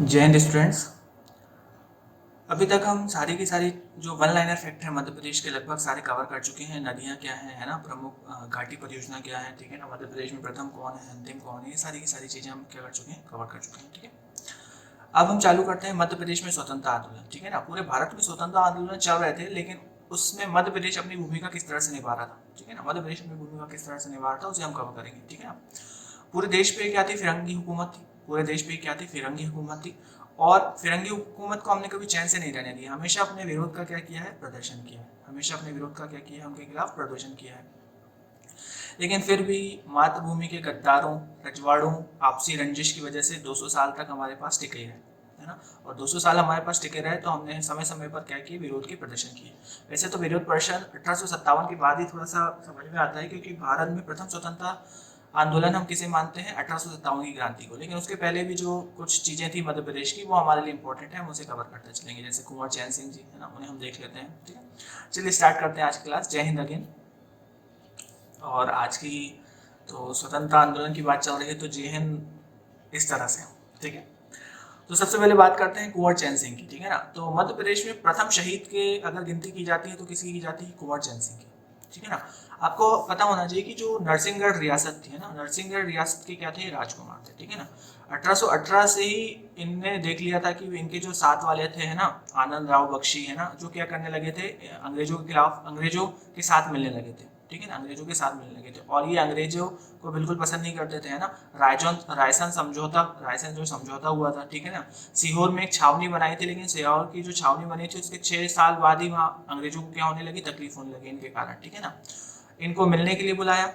जय हिंद स्टूडेंट्स। अभी तक हम सारी की सारी जो वन लाइनर फैक्ट है मध्य प्रदेश के लगभग सारे कवर कर चुके हैं। नदियाँ क्या हैं, है ना, प्रमुख घाटी परियोजना क्या है, ठीक है ना, मध्य प्रदेश में प्रथम कौन है, अंतिम कौन है, ये सारी की सारी चीज़ें हम क्या कर चुके हैं, कवर कर चुके हैं, ठीक है। अब हम चालू करते हैं मध्य प्रदेश में स्वतंत्रता आंदोलन, ठीक है ना। पूरे भारत में स्वतंत्रता आंदोलन चल रहे थे, लेकिन उसमें मध्य प्रदेश अपनी भूमिका किस तरह से निभा रहा था, ठीक है ना, मध्य प्रदेश अपनी भूमिका किस तरह से निभा रहा था उसे हम कवर करेंगे, ठीक है ना। पूरे देश पे क्या थी, फिरंगी हुकूमत थी। पूरे देश पे क्या थी, फिरंगी हुकूमत थी। और फिरंगी हुकूमत को हमने कभी चैन से नहीं रहने दिया, हमेशा अपने विरोध का क्या किया है, प्रदर्शन किया है। हमेशा अपने विरोध का क्या किया है, उनके खिलाफ प्रदर्शन किया है। लेकिन फिर भी मातृभूमि के गद्दारों, रजवाड़ों, आपसी रंजिश की वजह से 200 साल तक हमारे पास टिके रहे, है ना। और 200 साल हमारे पास टिके रहे तो हमने समय समय पर क्या किए, विरोध के प्रदर्शन किए। वैसे तो विरोध प्रदर्शन 1857 के बाद ही थोड़ा सा समझ में आता है, क्योंकि भारत में प्रथम स्वतंत्रता आंदोलन हम किसे मानते हैं, 1857 की क्रांति को। लेकिन उसके पहले भी जो कुछ चीज़ें थी मध्य प्रदेश की, वो हमारे लिए इंपॉर्टेंट है, हम उसे कवर करते चलेंगे। जैसे कुंवर चैन सिंह जी, है ना, उन्हें हम देख लेते हैं, ठीक है। चलिए स्टार्ट करते हैं आज की क्लास। जय हिंद अगेन। और आज की तो स्वतंत्रता आंदोलन की बात चल रही है, तो जय हिंद इस तरह से, ठीक है। तो सबसे पहले बात करते हैं कुंवर चैन सिंह की, ठीक है ना। तो मध्य प्रदेश में प्रथम शहीद के अगर गिनती की जाती है तो किसकी की जाती है, कुंवर चैन सिंह की, ठीक है ना। आपको पता होना चाहिए कि जो नरसिंहगढ़ रियासत थी, है ना, नरसिंहगढ़ रियासत के क्या थे, राजकुमार थे, ठीक है ना। 1818 से ही इनने देख लिया था कि इनके जो साथ वाले थे, है ना, आनंद राव बख्शी, है ना, जो क्या करने लगे थे, अंग्रेजों के खिलाफ, अंग्रेजों के साथ मिलने लगे थे, ठीक है ना, अंग्रेजों के साथ मिलने लगे थे। और ये अंग्रेजों को बिल्कुल पसंद नहीं करते थे, है ना। रायसन जो समझौता हुआ था, ठीक है ना। सीहोर में एक छावनी बनाई थी, लेकिन सीहोर की जो छावनी बनी थी उसके 6 साल बाद ही वहाँ अंग्रेजों को क्या होने लगी, तकलीफ होने लगी इनके कारण, ठीक है ना। इनको मिलने के लिए बुलाया,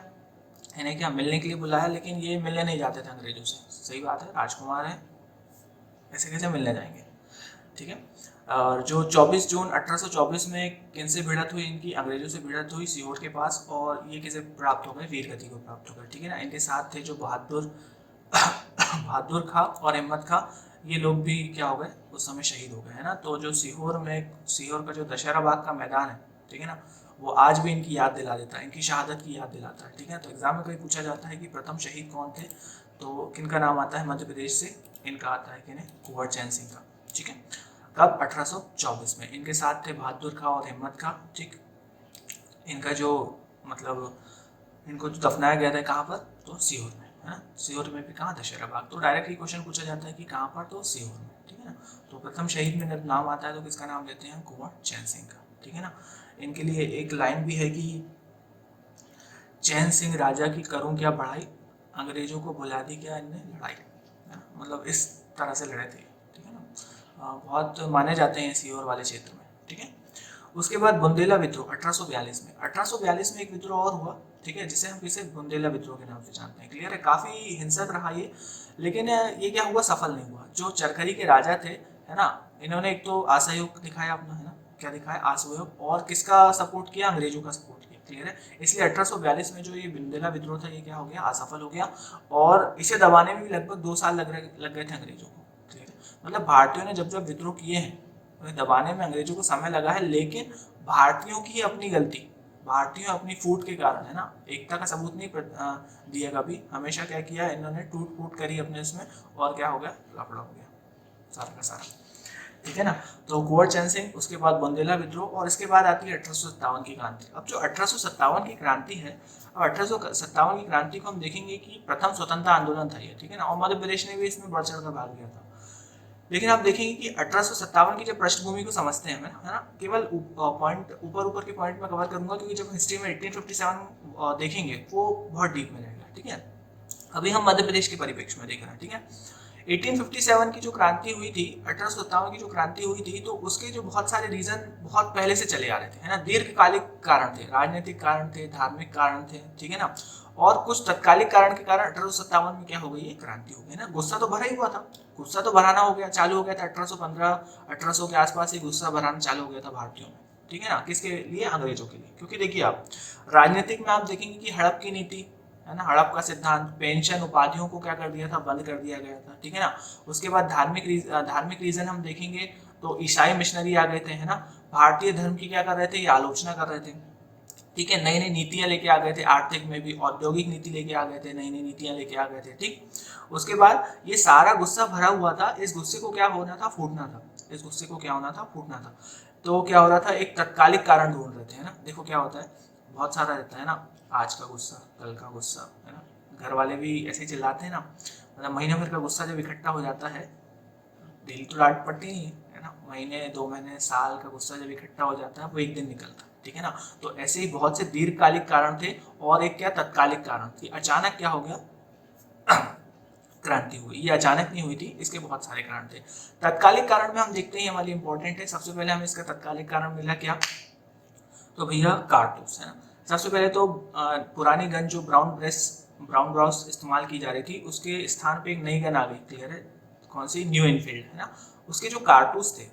इन्हें क्या मिलने के लिए बुलाया, लेकिन ये मिलने नहीं जाते थे अंग्रेजों से। सही बात है, राजकुमार है, ऐसे कैसे मिलने जाएंगे, ठीक है। और जो 24 जून 1824 में किनसे भिड़त हुई, इनकी अंग्रेजों से भिड़त हुई सीहोर के पास, और ये किसे प्राप्त हो गए, वीर गति को प्राप्त हो गए, ठीक है ना। इनके साथ थे जो बहादुर बहादुर खां और हिम्मत खां, ये लोग भी क्या हो गए, उस समय शहीद हो गए, है ना। तो जो सीहोर का जो दशहरा बाग का मैदान है, ठीक है ना, वो आज भी इनकी याद दिला देता है, इनकी शहादत की याद दिलाता है, ठीक है। तो एग्जाम में कभी पूछा जाता है कि प्रथम शहीद कौन थे, तो किनका नाम आता है मध्य प्रदेश से, इनका आता है किन्हें, कुंवर चैन सिंह का, ठीक है। कब, 1824 में। इनके साथ थे बहादुर खां और हिम्मत खां, ठीक। इनका जो मतलब इनको जो दफनाया गया था कहाँ पर, तो सीहोर में, है ना। सीहोर में भी कहाँ, दशहरा बाग। तो डायरेक्टली क्वेश्चन पूछा जाता है कि कहाँ पर, तो सीहोर में, ठीक है ना। तो प्रथम शहीद में जब नाम आता है तो किसका नाम लेते हैं, कुंवर चैन सिंह का, ठीक है ना। इनके लिए एक लाइन भी है कि चैन सिंह राजा की करूं क्या बढ़ाई, अंग्रेजों को भुला दी क्या इनने लड़ाई, है ना? मतलब इस तरह से लड़े थे, ठीक है ना। बहुत माने जाते हैं सीहोर वाले क्षेत्र में, ठीक है। उसके बाद बुंदेला विद्रोह 1842 में। 1842 में एक विद्रोह और हुआ, ठीक है, जिसे हम किसे बुंदेला विद्रोह के नाम से जानते हैं। क्लियर है, काफी हिंसक रहा ये, लेकिन ये क्या हुआ, सफल नहीं हुआ। जो चरखरी के राजा थे, है ना, इन्होंने एक तो असहयोग दिखाया अपना, है ना, क्या दिखाया, असहयोग, और किसका सपोर्ट किया, अंग्रेजों का सपोर्ट किया। क्लियर है, इसलिए 1842 में जो ये बुंदेला विद्रोह था, ये क्या हो गया, असफल हो गया। और इसे दबाने में भी लगभग 2 साल लग गए थे अंग्रेजों को। क्लियर है, मतलब भारतीयों ने जब जब विद्रोह किए हैं, उन्हें दबाने में अंग्रेजों को समय लगा है, लेकिन भारतीयों की अपनी गलती, भारतीयों अपनी फूट के कारण, है ना, एकता का सबूत नहीं दिया कभी। हमेशा क्या किया इन्होंने, टूट फूट करी अपने इसमें, और क्या हो गया, लफड़ा हो गया सारा का सारा, ठीक है ना। तो कुंवर चैन सिंह, उसके बाद बुंदेला विद्रोह, और इसके बाद आती है 1857 की क्रांति। अब जो 1857 की क्रांति है, अब 1857 की क्रांति को हम देखेंगे कि प्रथम स्वतंत्रता आंदोलन था ये, ठीक है ना, और मध्य प्रदेश ने भी इसमें बढ़ चढ़ कर भाग लिया था। लेकिन आप देखेंगे कि 1857 की जब पृष्ठभूमि को समझते हैं, है ना, केवल पॉइंट ऊपर ऊपर के पॉइंट में कवर करूंगा, क्योंकि जब हिस्ट्री में 1857 देखेंगे वो बहुत डीप में रहेगा, ठीक है। अभी हम मध्य प्रदेश के परिप्रेक्ष्य में देख रहे हैं, ठीक है। 1857 की जो क्रांति हुई थी, 1857 की जो क्रांति हुई थी, तो उसके जो बहुत सारे रीजन बहुत पहले से चले आ रहे थे, है ना। दीर्घकालिक कारण थे, राजनीतिक कारण थे, धार्मिक कारण थे, ठीक है ना। और कुछ तत्कालिक कारण के कारण 1857 में क्या हो गई, क्रांति हो गई ना। गुस्सा तो भरा ही हुआ था, गुस्सा तो भराना हो गया, चालू हो गया था 1815 1800 के आसपास ही गुस्सा भराना चालू हो गया था भारतीयों में, ठीक है ना। किसके लिए, अंग्रेजों के लिए। क्योंकि देखिए आप राजनीतिक में आप देखेंगे कि हड़प की नीति, है ना, हड़प का सिद्धांत, पेंशन उपाधियों को क्या कर दिया था, बंद कर दिया गया था, ठीक है ना। उसके बाद धार्मिक रीजन हम देखेंगे तो ईसाई मिशनरी आ गए थे, है ना, भारतीय धर्म की क्या कर रहे थे, ये आलोचना कर रहे थे, ठीक है, नई नई नीतियां लेके आ गए थे, आर्थिक में भी औद्योगिक नीति लेके आ गए थे, नई नई नीतियां लेके आ गए थे। ठीक, उसके बाद ये सारा गुस्सा भरा हुआ था, इस गुस्से को क्या होना था, फूटना था। इस गुस्से को क्या होना था, फूटना था। तो क्या हो रहा था, एक तत्कालिक कारण ढूंढ रहे थे, है ना। देखो क्या होता है, बहुत सारा रहता है ना, आज का गुस्सा, कल का गुस्सा, है ना। घर वाले भी ऐसे ही चिल्लाते हैं ना, मतलब महीने भर का गुस्सा जब इकट्ठा हो जाता है, डेली तो डांट पड़ती नहीं है ना, महीने 2 महीने साल का गुस्सा जब इकट्ठा हो जाता है वो एक दिन निकलता है, ठीक है ना। तो ऐसे ही बहुत से दीर्घकालिक कारण थे और एक क्या तत्कालिक कारण थी। अचानक क्या हो गया, क्रांति हुई। ये अचानक नहीं हुई थी, इसके बहुत सारे कारण थे। तत्कालिक कारण में हम देखते हैं हमारे इंपॉर्टेंट है। सबसे पहले हमें इसका तत्कालिक कारण मिला क्या, तो भैया कारतूस, है ना। सबसे पहले तो पुरानी गन जो ब्राउन ब्राउस इस्तेमाल की जा रही थी, उसके स्थान पे एक नई गन आ गई, क्लियर है, कौन सी, न्यू इनफील्ड, है ना। उसके जो कारतूस थे,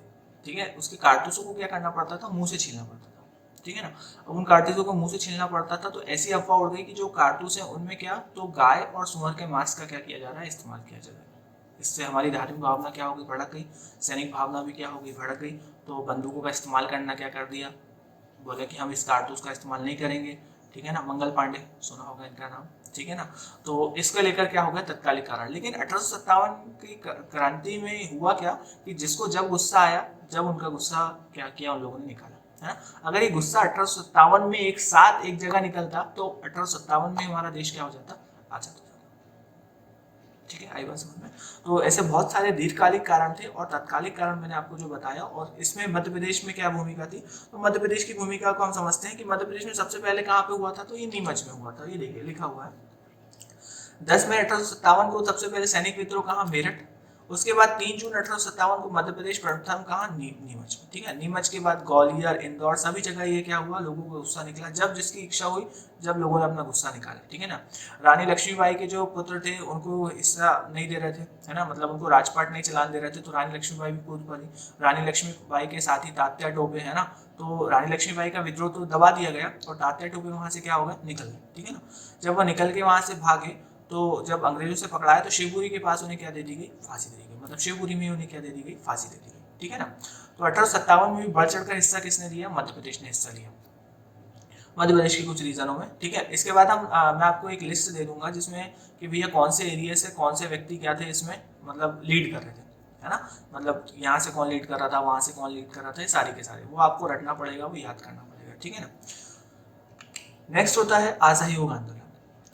ठीक है, उसके कारतूसों को क्या करना पड़ता था, मुंह से छीलना पड़ता था, ठीक है ना। अब उन कारतूसों को मुंह से छीलना पड़ता था, तो ऐसी अफवाह उड़ गई कि जो कारतूस है उनमें क्या, तो गाय और सुअर के मांस का क्या किया जा रहा है, इस्तेमाल किया जा रहा है। इससे हमारी धार्मिक भावना क्या होगी, भड़क गई, सैनिक भावना भी क्या होगी, भड़क गई। तो बंदूकों का इस्तेमाल करना क्या कर दिया, बोले कि हम इस कारतूस का इस्तेमाल नहीं करेंगे, ठीक है ना। मंगल पांडे सुना होगा इनका नाम, ठीक है ना। तो इसको लेकर क्या हो गया, तत्कालिक कारण। लेकिन 1857 की क्रांति में हुआ क्या, कि जिसको जब गुस्सा आया, जब उनका गुस्सा क्या किया, उन लोगों ने निकाला, है ना। अगर ये गुस्सा 1857 में एक साथ एक जगह निकलता, तो 1857 में हमारा देश क्या हो जाता, आजाद हो जाता। ठीक है, आई बात समझ में। तो ऐसे बहुत सारे दीर्घकालिक कारण थे और तात्कालिक कारण मैंने आपको जो बताया। और इसमें मध्य प्रदेश में क्या भूमिका थी, तो मध्य प्रदेश की भूमिका को हम समझते हैं कि मध्य प्रदेश में सबसे पहले कहाँ पे हुआ था, तो ये नीमच में हुआ था। ये देखिए लिखा हुआ है 10 मई 1857 को सबसे पहले सैनिक विद्रोह कहाँ, मेरठ। उसके बाद 3 जून 1857 को मध्य प्रदेश प्रथम कहाँ, नीमच में, ठीक है। नीमच के बाद ग्वालियर, इंदौर, सभी जगह ये क्या हुआ, लोगों को गुस्सा निकला, जब जिसकी इच्छा हुई, जब लोगों ने अपना गुस्सा निकाला, ठीक है ना। रानी लक्ष्मीबाई के जो पुत्र थे उनको हिस्सा नहीं दे रहे थे, है ना, मतलब उनको राजपाट नहीं चलाने दे रहे थे, तो रानी लक्ष्मीबाई भी कूद पड़ी। रानी लक्ष्मीबाई के साथी तात्या टोपे, है ना, तो रानी लक्ष्मीबाई का विद्रोह तो दबा दिया गया और तात्या टोपे वहां से क्या हो गए, निकल गए, ठीक है ना। जब वह निकल के वहां से भागे, तो जब अंग्रेजों से पकड़ाया तो शिवपुरी के पास उन्हें क्या दे दी गई, फांसी दे दी गई, मतलब शिवपुरी में उन्हें क्या दे दी गई, फांसी दे दी गई, ठीक है ना। तो 1857 में भी बढ़ चढ़कर हिस्सा किसने दिया, मध्य प्रदेश ने हिस्सा लिया, मध्य प्रदेश के कुछ रीजनों में, ठीक है। इसके बाद मैं आपको एक लिस्ट दे दूंगा जिसमें कि भैया कौन से एरिया से कौन से व्यक्ति क्या थे इसमें, मतलब लीड कर रहे थे, है ना, मतलब यहाँ से कौन लीड कर रहा था, वहां से कौन लीड कर रहा था, ये सारे के सारे वो आपको रटना पड़ेगा, वो याद करना पड़ेगा, ठीक है ना। नेक्स्ट होता है असहयोग आंदोलन।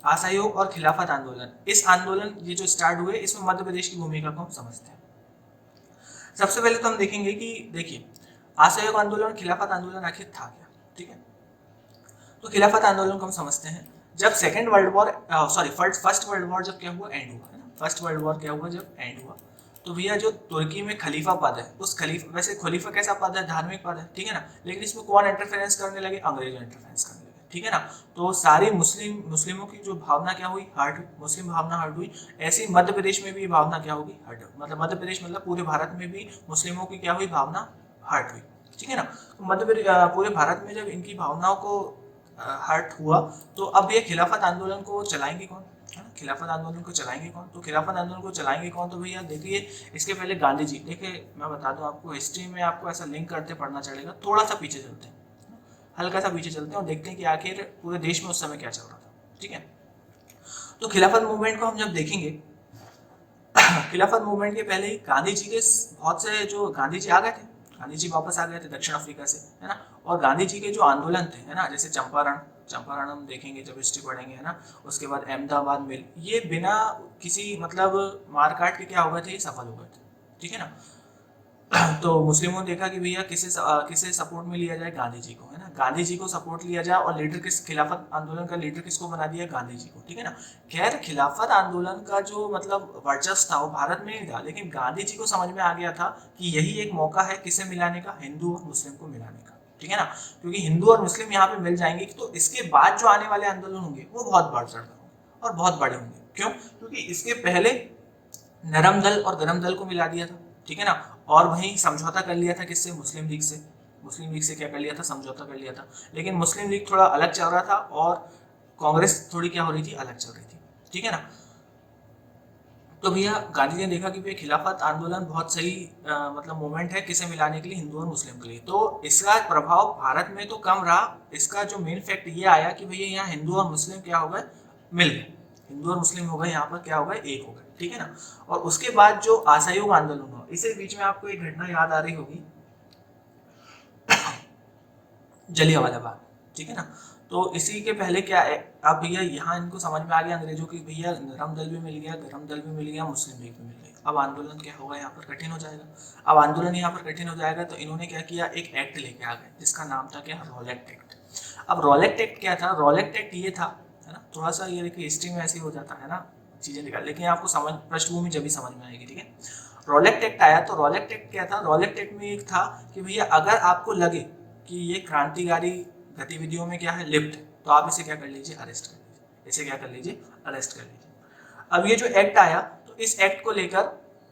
असहयोग और खिलाफत आंदोलन, इस आंदोलन ये जो स्टार्ट हुए, इसमें मध्य प्रदेश की भूमिका को हम समझते हैं। सबसे पहले तो हम देखेंगे कि देखिए असहयोग आंदोलन, खिलाफत आंदोलन आखिर था क्या, ठीक है। तो खिलाफत आंदोलन को हम समझते हैं, जब second world war, sorry first world war जब क्या हुआ, एंड हुआ, है ना। फर्स्ट वर्ल्ड वॉर क्या हुआ, जब एंड हुआ, तो भैया जो तुर्की में खलीफा पद है, उस खलीफा, वैसे खलीफा कैसा पद है, धार्मिक पद है, ठीक है ना, लेकिन इसमें कौन इंटरफेरेंस करने लगे, अंग्रेज इंटरफेरेंस करने लगे, ठीक है ना। तो सारी मुस्लिमों की जो भावना क्या हुई, हर्ट, मुस्लिम भावना हर्ट हुई। ऐसे ही मध्य प्रदेश में भी भावना क्या होगी, हर्ट, मतलब मध्य प्रदेश मतलब पूरे भारत में भी मुस्लिमों की क्या हुई, भावना हर्ट हुई, ठीक है ना। तो पूरे भारत में जब इनकी भावनाओं को हर्ट हुआ, तो अब ये खिलाफत आंदोलन को चलाएंगे कौन, है ना, खिलाफत आंदोलन को चलाएंगे कौन, तो खिलाफत आंदोलन को चलाएंगे कौन, तो भैया देखिए इसके पहले गांधी जी, देखिए मैं बता दूं आपको, हिस्ट्री में आपको ऐसा लिंक करते पढ़ना चलेगा, थोड़ा सा पीछे चलते हैं, हल्का सा पीछे चलते हैं और देखते हैं कि आखिर पूरे देश में उस समय क्या चल रहा था, ठीक है। तो खिलाफत मूवमेंट को हम जब देखेंगे, खिलाफत मूवमेंट के पहले ही गांधी जी के बहुत से, जो गांधी जी आ गए थे, गांधी जी वापस आ गए थे दक्षिण अफ्रीका से, है ना। और गांधी जी के जो आंदोलन थे, है ना, जैसे चंपारण हम देखेंगे जब हिस्ट्री पढ़ेंगे, है ना। उसके बाद अहमदाबाद मिल, ये बिना किसी मतलब मारकाट के क्या हो गए थे, सफल हो गए थे, ठीक है ना। तो मुस्लिमों ने देखा कि भैया किसे सपोर्ट में लिया जाए, गांधी जी को, है ना, गांधी जी को सपोर्ट लिया जाए। और लीडर किस, खिलाफत आंदोलन का लीडर किसको बना दिया, गांधी जी को, ठीक है ना। खैर खिलाफत आंदोलन का जो मतलब वर्चस्व था वो भारत में नहीं था, लेकिन गांधी जी को समझ में आ गया था कि यही एक मौका है किसे मिलाने का, हिंदू और मुस्लिम को मिलाने का, ठीक है ना। क्योंकि हिंदू और मुस्लिम यहाँ पे मिल जाएंगे तो इसके बाद जो आने वाले आंदोलन होंगे वो बहुत बढ़ चढ़ होंगे और बहुत बड़े होंगे। क्यों, क्योंकि इसके पहले नरम दल और गरम दल को मिला दिया था, ठीक है ना। और वहीं समझौता कर लिया था किससे, मुस्लिम लीग से क्या कर लिया था, समझौता कर लिया था। लेकिन मुस्लिम लीग थोड़ा अलग चल रहा था और कांग्रेस थोड़ी क्या हो रही थी, अलग चल रही थी, ठीक है ना। तो भैया गांधी जी ने देखा कि भैया खिलाफत आंदोलन बहुत सही मतलब मूवमेंट है किसे मिलाने के लिए, हिंदू और मुस्लिम के लिए। तो इसका प्रभाव भारत में तो कम रहा, इसका जो मेन फैक्ट ये आया कि भैया यहाँ हिंदू और मुस्लिम क्या हो गए, मिल गए, हिंदू और मुस्लिम हो गए, यहाँ पर क्या हो गए, एक हो गए, ठीक है ना। और उसके बाद जो असहयोग आंदोलन हुआ, इसी बीच में आपको एक घटना याद आ रही होगी, जलियांवाला बाग, ठीक है ना। तो इसी के पहले क्या है, अब भैया यहाँ इनको समझ में आ गया अंग्रेजों की, भैया नरम दल भी मिल गया, गरम दल भी मिल गया, मुस्लिम लीग भी मिल गई, अब आंदोलन क्या होगा यहाँ पर कठिन हो जाएगा। अब आंदोलन यहाँ पर कठिन हो जाएगा, तो इन्होंने क्या किया, एक एक्ट लेके आ गए जिसका नाम था क्या, रॉलेट एक्ट। अब रॉलेट एक्ट क्या था, रॉलेट एक्ट ये था, है ना, थोड़ा सा ये देखिए हिस्ट्री में ऐसे ही हो जाता है ना चीजें निकाल, लेकिन आपको समझ पृष्ठभूमि जब भी समझ में आएगी, ठीक है। रॉलेट एक्ट आया, तो रॉलेट एक्ट क्या था, रॉलेट एक्ट में एक था कि भैया अगर आपको लगे कि ये क्रांतिकारी गतिविधियों में क्या है, लिप्त, तो आप इसे क्या कर लीजिए, अरेस्ट कर लीजिए, इसे क्या कर लीजिए, अरेस्ट कर लीजिए। अब ये जो एक्ट आया, तो इस एक्ट को लेकर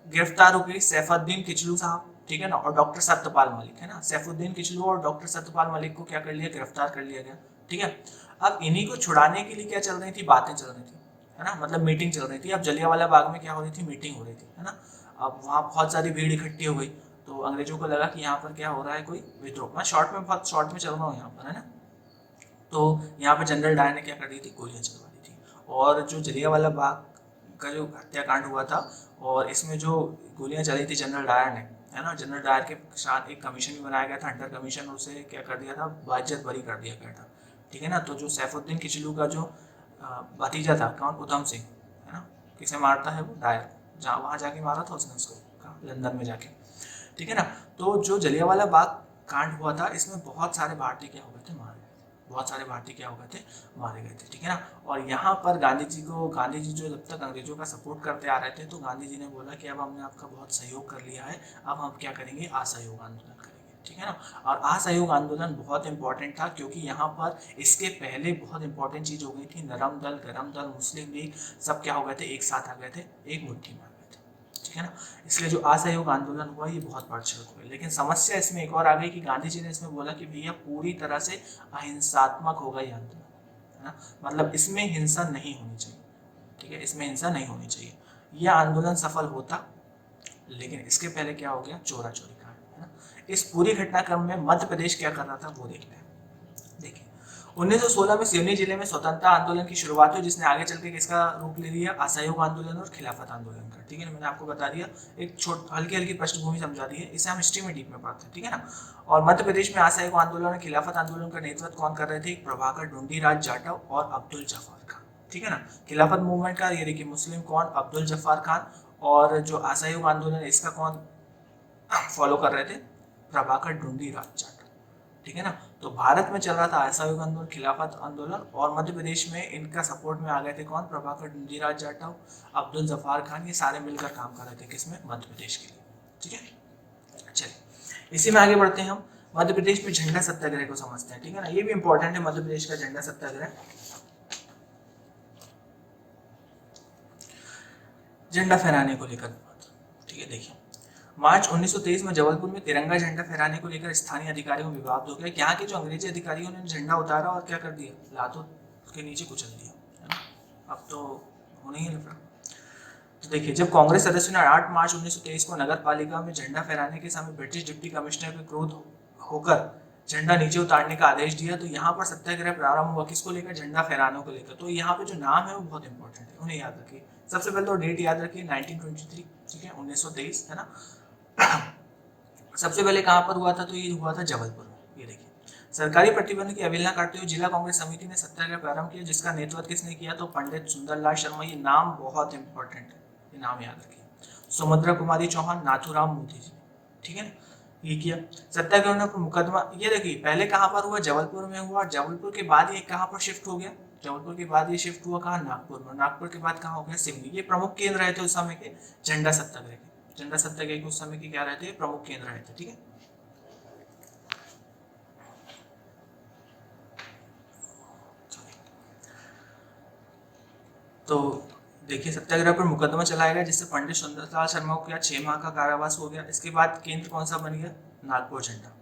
गिरफ्तार हो गए सैफुद्दीन किचलू साहब, ठीक है ना, और डॉक्टर सत्यपाल मलिक, है ना, सैफुद्दीन किचलू और डॉक्टर सत्यपाल मलिक को क्या कर लिया, गिरफ्तार कर लिया गया, ठीक है। अब इन्हीं को छुड़ाने के लिए क्या चल रही थी, बातें चल रही थी, है ना, मतलब मीटिंग चल रही थी। अब जलियांवाला बाग में क्या हो रही थी, मीटिंग हो रही थी, है ना। अब वहाँ बहुत सारी भीड़ इकट्ठी हो गई, तो अंग्रेजों को लगा कि यहाँ पर क्या हो रहा है, कोई विद्रोह। मैं शॉर्ट में, बहुत शॉर्ट में चल रहा हूँ यहाँ पर, है ना। तो यहाँ पर जनरल डायर ने क्या कर दी थी, गोलियां चलवा दी थी। और जो जलियांवाला बाग का जो हत्याकांड हुआ था, और इसमें जो गोलियां चली थी जनरल डायर ने, है ना, जनरल डायर के साथ एक कमीशन भी बनाया गया था, हंटर कमीशन, उसे क्या कर दिया था, बाइज्जत बरी कर दिया गया था, ठीक है ना। तो जो सैफुद्दीन किचलू का जो भतीजा था, कौन, उधम सिंह, है ना, किसे मारता है वो, डायर, जहाँ वहाँ जाके मारा था उसने उसको, लंदन में जाके, ठीक है ना। तो जो जलियांवाला बाग कांड हुआ था, इसमें बहुत सारे भारतीय क्या हो गए थे, मारे गए, बहुत सारे भारतीय क्या हो गए थे, मारे गए थे, ठीक है ना। और यहाँ पर गांधी जी जो जब तक अंग्रेजों का सपोर्ट करते आ रहे थे, तो गांधी जी ने बोला कि अब हमने आपका बहुत सहयोग कर लिया है, अब हम क्या करेंगे, असहयोग आंदोलन करेंगे, ठीक है ना। और असहयोग आंदोलन बहुत इंपॉर्टेंट था, क्योंकि यहाँ पर इसके पहले बहुत इंपॉर्टेंट चीज हो गई थी, नरम दल, गरम दल, मुस्लिम लीग, सब क्या हो गए थे, एक साथ आ गए थे, एक मुट्ठी में आ गए थे, ठीक है ना। इसलिए जो असहयोग आंदोलन हुआ, ये बहुत बढ़ चढ़ हुआ। लेकिन समस्या इसमें एक और आ गई कि गांधी जी ने इसमें बोला कि भैया पूरी तरह से अहिंसात्मक होगा ये आंदोलन, है ना, मतलब इसमें हिंसा नहीं होनी चाहिए, ठीक है, इसमें हिंसा नहीं होनी चाहिए। यह आंदोलन सफल होता, लेकिन इसके पहले क्या हो गया, चोरा चोरी कांड, है ना। इस पूरी घटनाक्रम में मध्य प्रदेश क्या कर रहा था, वो देखते हैं। देखिए 1916 में सिवनी जिले में स्वतंत्रता आंदोलन की शुरुआत हुई, जिसने आगे चल के किसका रूप ले लिया, असहयोग आंदोलन और खिलाफत आंदोलन का, ठीक है ना। मैंने आपको बता दिया, एक छोट हल्की हल्की पृष्ठभूमि समझा दी है, इसे हम हिस्ट्री में डीप में पढ़ते हैं, ठीक है ना। और मध्य प्रदेश में असहयोग आंदोलन और खिलाफत आंदोलन का नेतृत्व कौन कर रहे थे, प्रभाकर ढूंढीराज जाटव और अब्दुल जफर खान, ठीक है ना। खिलाफत मूवमेंट का ये देखिए मुस्लिम कौन, अब्दुल जफर खान, और जो असहयोग आंदोलन है इसका कौन फॉलो कर रहे थे, प्रभाकर ढूंढीराज जाटव, ठीक है ना। तो भारत में चल रहा था असहयोग आंदोलन, खिलाफत आंदोलन, और मध्य प्रदेश में इनका सपोर्ट में आ गए थे कौन, प्रभाकर ढूंढीराज जाटव, अब्दुल जफर खान, ये सारे मिलकर काम कर रहे थे किसमें, मध्य प्रदेश के लिए, ठीक है। चलिए इसी में आगे बढ़ते हैं हम, मध्य प्रदेश में झंडा सत्याग्रह को समझते हैं, ठीक है ना। ये भी इंपॉर्टेंट है, मध्य प्रदेश का झंडा सत्याग्रह। झंडा फहराने को लेकर, ठीक है, देखिए मार्च 1923 में जबलपुर में तिरंगा झंडा फहराने को लेकर स्थानीय अधिकारियों में विवाद हो गया। यहाँ के जो अंग्रेजी अधिकारियों ने झंडा उतारा और क्या कर दिया, लातों के नीचे कुचल दिया, है ना। अब तो होने ही लगा। तो देखिए जब कांग्रेस सदस्यों ने 8 मार्च 1923 को नगर पालिका में झंडा फहराने के समय ब्रिटिश डिप्टी कमिश्नर के क्रोध होकर झंडा नीचे उतारने का आदेश दिया, तो यहाँ पर सत्याग्रह प्रारंभ हुआ, किसको लेकर, झंडा फहराने को लेकर। तो यहाँ पे जो नाम है वो बहुत इंपॉर्टेंट है, उन्हें याद रखिए। सबसे पहले तो डेट याद रखिए 1923, ठीक है, 1923, है ना। सबसे पहले कहां पर हुआ था, तो ये हुआ था जबलपुर में। ये देखिए सरकारी प्रतिबंध की अवहेलना करते हुए जिला कांग्रेस समिति ने सत्याग्रह प्रारंभ किया, जिसका नेतृत्व किसने किया, तो पंडित सुंदरलाल शर्मा। ये नाम बहुत इंपॉर्टेंट है, ये नाम याद रखिए। सुभद्रा कुमारी चौहान, नाथूराम मोदी जी, ठीक है। ये किया सत्याग्रह पर मुकदमा। ये देखिए पहले कहां पर हुआ, जबलपुर में हुआ, जबलपुर के बाद ये कहां पर शिफ्ट हो गया, जबलपुर के बाद ये शिफ्ट हुआ कहां, नागपुर में, नागपुर के बाद कहां हो गया, सिवनी। ये प्रमुख केंद्र रहे थे उस समय के झंडा सत्याग्रह के, झंडा सत्याग्रह के उस समय के क्या रहते, प्रमुख केंद्र रहते, ठीक है। तो देखिए सत्याग्रह पर मुकदमा चलाया गया, जिससे पंडित सुंदरलाल शर्मा को क्या 6 माह का कारावास हो गया। इसके बाद केंद्र कौन सा बन गया, नागपुर झंडा,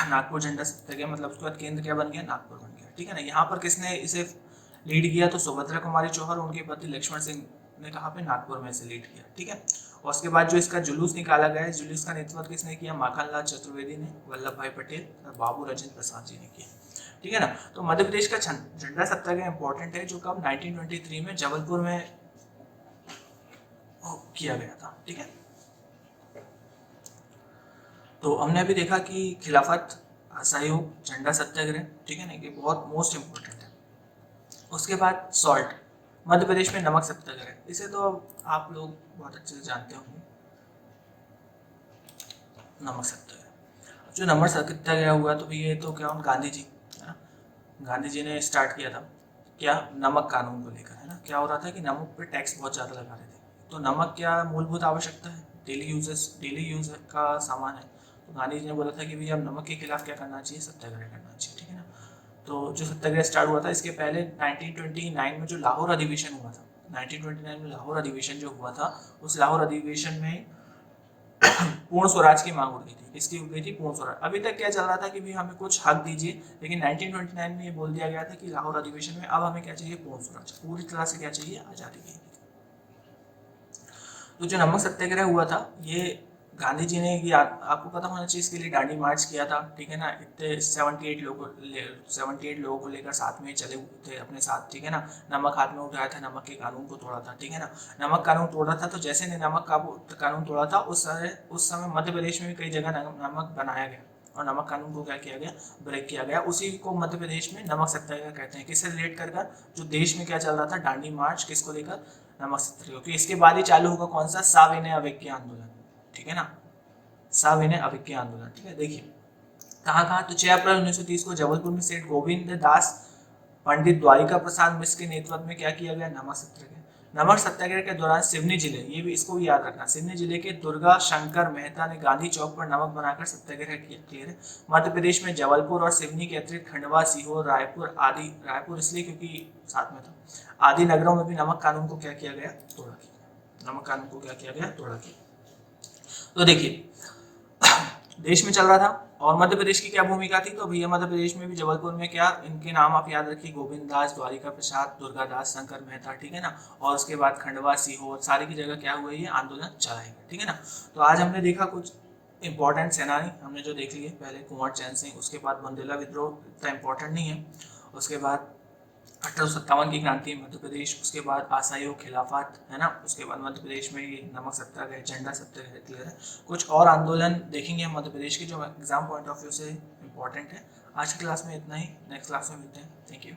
नागपुर झंडा सत्याग्रह, मतलब उसके बाद केंद्र क्या बन गया, नागपुर बन गया, ठीक है ना। यहाँ पर किसने इसे लीड किया, तो सुभद्रा कुमारी चौहान, उनके पति लक्ष्मण सिंह ने कहा पे नागपुर में से लीड किया, ठीक है। और उसके बाद जो इसका जुलूस निकाला गया है, जुलूस का नेतृत्व किसने किया, माखनलाल चतुर्वेदी ने, वल्लभ भाई पटेल और बाबू राजेंद्र प्रसाद जी ने किया, ठीक है ना। तो मध्य प्रदेश का झंडा सत्याग्रह इंपॉर्टेंट है, जो कब 1923 में जबलपुर में किया गया था, ठीक है। तो हमने अभी देखा कि खिलाफत, असहयोग, झंडा सत्याग्रह, ठीक है ना, ये बहुत मोस्ट इंपोर्टेंट है। उसके बाद सॉल्ट, मध्य प्रदेश में नमक सत्याग्रह, इसे तो आप लोग बहुत अच्छे से जानते होंगे। नमक सत्याग्रह, जो नमक सत्याग्रह हुआ तो ये तो क्या, गांधी जी है ना, गांधी जी ने स्टार्ट किया था, क्या, नमक कानून को लेकर, है ना। क्या हो रहा था कि नमक पे टैक्स बहुत ज़्यादा लगा रहे थे, तो नमक क्या मूलभूत आवश्यकता है, डेली यूज का सामान है। तो गांधी जी ने बोला था कि भैया अब नमक के खिलाफ क्या करना चाहिए, सत्याग्रह करना चाहिए, ठीक है ना। तो जो सत्याग्रह स्टार्ट हुआ था, इसके पहले 1929 में जो लाहौर अधिवेशन हुआ था, 1929 में लाहौर अधिवेशन जो हुआ था, उस लाहौर अधिवेशन में पूर्ण स्वराज की मांग उठी थी। इसकी उठ गई थी पूर्ण स्वराज। अभी तक क्या चल रहा था कि भी हमें कुछ हक दीजिए, लेकिन 1929 में ये बोल दिया गया था कि लाहौर अधिवेशन में अब हमें क्या चाहिए, पूर्ण स्वराज, पूरी तरह से क्या चाहिए, आजादी चाहिए। तो जो नमक सत्याग्रह हुआ था, ये गांधी जी ने, ये आपको पता होना चाहिए, इसके लिए दांडी मार्च किया था, ठीक है ना। इतने 78 लोगों को लेकर साथ में चले थे अपने साथ, ठीक है ना। नमक हाथ में उठाया था, नमक के कानून को तोड़ा था, ठीक है ना। नमक कानून तोड़ा था, तो जैसे ने नमक का कानून तोड़ा था, उस समय मध्य प्रदेश में भी कई जगह नमक बनाया गया और नमक कानून को क्या किया गया, ब्रेक किया गया। उसी को मध्य प्रदेश में नमक सत्याग्रह कहते हैं। किससे रिलेट कर, जो देश में क्या चल रहा था, दांडी मार्च, किसको लेकर, नमक सत्याग्रह। क्योंकि इसके बाद ही चालू होगा कौन सा, सविनय अवज्ञा आंदोलन, ठीक है ना, सविनय अवज्ञा आंदोलन, ठीक है। देखिए कहाँ, तो 6 अप्रैल 1930 को जबलपुर में सेठ गोविंद दास पंडित द्वारिका प्रसाद मिश्र के नेतृत्व में क्या किया गया, नमक सत्याग्रह। नमक सत्याग्रह के दौरान सिवनी जिले, ये भी इसको भी याद रखना, सिवनी जिले के दुर्गा शंकर मेहता ने गांधी चौक पर नमक बनाकर सत्याग्रह किया, क्लियर है। मध्य प्रदेश में जबलपुर और सिवनी के अतिरिक्त खंडवा, सीहोर, रायपुर आदि, रायपुर इसलिए क्योंकि साथ में था, आदि नगरों में भी नमक कानून को क्या किया गया, तोड़ा गया। नमक कानून को क्या किया गया, तोड़ा गया। तो देखिए देश में चल रहा था, और मध्य प्रदेश की क्या भूमिका थी, तो भैया मध्य प्रदेश में भी जबलपुर में क्या, इनके नाम आप याद रखिए, गोविंद दास, द्वारिका प्रसाद, दुर्गा दास, शंकर मेहता, ठीक है ना। और उसके बाद खंडवा, सीहोर, सारी की जगह क्या हुआ, ये आंदोलन चलाएंगे, ठीक है ना। तो आज हमने देखा कुछ इंपॉर्टेंट सेनानी हमने जो देख लिए, पहले कुंवर चैन सिंह, उसके बाद बुंदेला विद्रोह, इतना इंपॉर्टेंट नहीं है। उसके बाद 1857 की क्रांति मध्य प्रदेश, उसके बाद असहयोग, खिलाफत, है ना। उसके बाद मध्य प्रदेश में ये नमक सत्याग्रह, झंडा सत्याग्रह, क्लियर है। कुछ और आंदोलन देखेंगे हम मध्य प्रदेश के, जो एग्जाम पॉइंट ऑफ व्यू से इंपॉर्टेंट है। आज की क्लास में इतना ही, नेक्स्ट क्लास में मिलते हैं, थैंक यू।